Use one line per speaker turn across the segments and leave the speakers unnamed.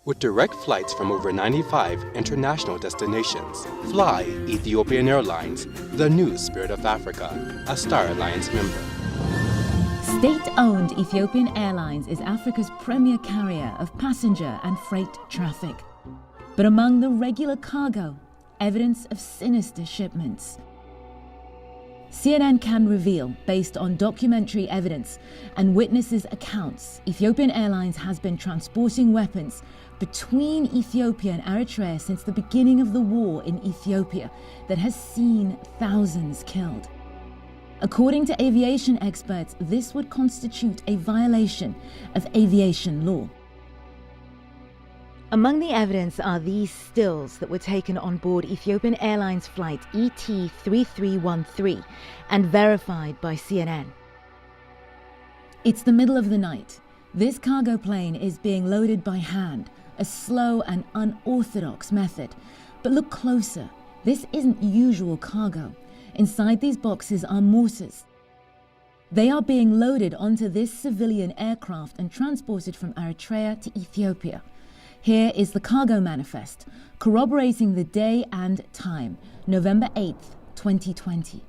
With direct flights from over 95 international destinations, fly Ethiopian Airlines, the new Spirit of Africa, a Star Alliance member.
State-owned Ethiopian Airlines is Africa's premier carrier of passenger and freight traffic. But among the regular cargo, evidence of sinister shipments. CNN can reveal, based on documentary evidence and witnesses' accounts, Ethiopian Airlines has been transporting weapons between Ethiopia and Eritrea since the beginning of the war in Ethiopia that has seen thousands killed. According to aviation experts, this would constitute a violation of aviation law. Among the evidence are these stills that were taken on board Ethiopian Airlines flight ET3313 and verified by CNN. It's the middle of the night. This cargo plane is being loaded by hand, a slow and unorthodox method. But look closer. This isn't usual cargo. Inside these boxes are mortars. They are being loaded onto this civilian aircraft and transported from Eritrea to Ethiopia. Here is the cargo manifest, corroborating the day and time, November 8th, 2020.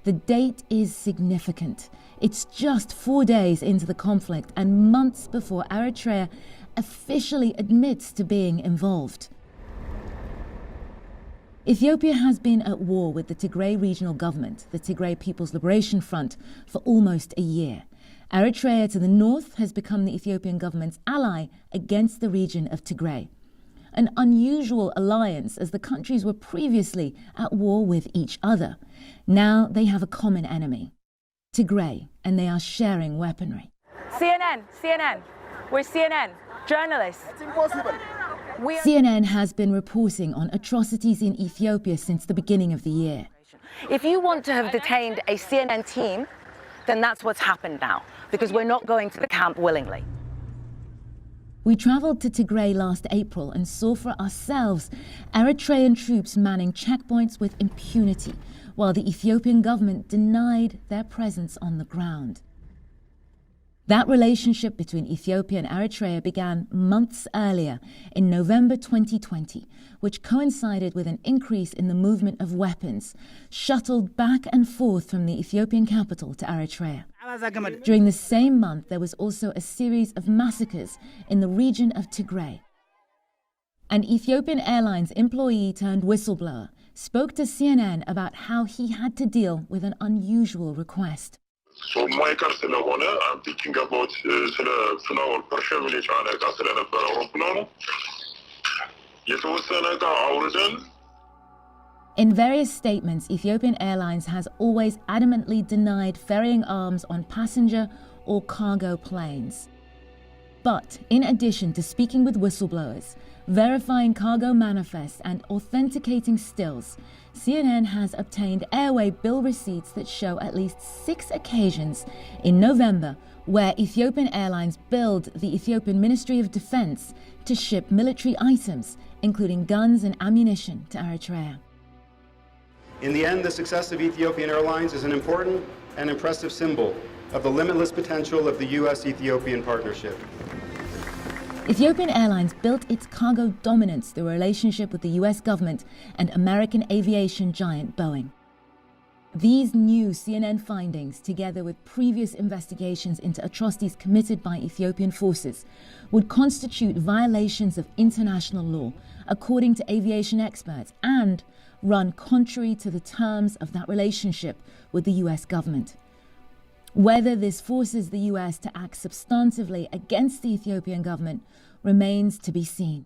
The date is significant. It's just 4 days into the conflict and months before Eritrea officially admits to being involved. Ethiopia has been at war with the Tigray regional government, the Tigray People's Liberation Front, for almost a year. Eritrea to the north has become the Ethiopian government's ally against the region of Tigray. An unusual alliance, as the countries were previously at war with each other. Now they have a common enemy, Tigray, and they are sharing weaponry.
CNN, we're CNN, journalists.
It's impossible.
CNN has been reporting on atrocities in Ethiopia since the beginning of the year.
If you want to have detained a CNN team, then that's what's happened now, because we're not going to the camp willingly.
We travelled to Tigray last April and saw for ourselves Eritrean troops manning checkpoints with impunity, while the Ethiopian government denied their presence on the ground. That relationship between Ethiopia and Eritrea began months earlier, in November 2020, which coincided with an increase in the movement of weapons, shuttled back and forth from the Ethiopian capital to Eritrea. During the same month, there was also a series of massacres in the region of Tigray. An Ethiopian Airlines employee turned whistleblower spoke to CNN about how he had to deal with an unusual request.
So my car I'm thinking about
In various statements, Ethiopian Airlines has always adamantly denied ferrying arms on passenger or cargo planes. But in addition to speaking with whistleblowers, verifying cargo manifests and authenticating stills, CNN has obtained airway bill receipts that show at least 6 occasions in November where Ethiopian Airlines billed the Ethiopian Ministry of Defense to ship military items, including guns and ammunition, to Eritrea.
In the end, the success of Ethiopian Airlines is an important and impressive symbol of the limitless potential of the U.S.-Ethiopian partnership.
Ethiopian Airlines built its cargo dominance through a relationship with the U.S. government and American aviation giant Boeing. These new CNN findings, together with previous investigations into atrocities committed by Ethiopian forces, would constitute violations of international law, according to aviation experts, and run contrary to the terms of that relationship with the U.S. government. Whether this forces the U.S. to act substantively against the Ethiopian government remains to be seen.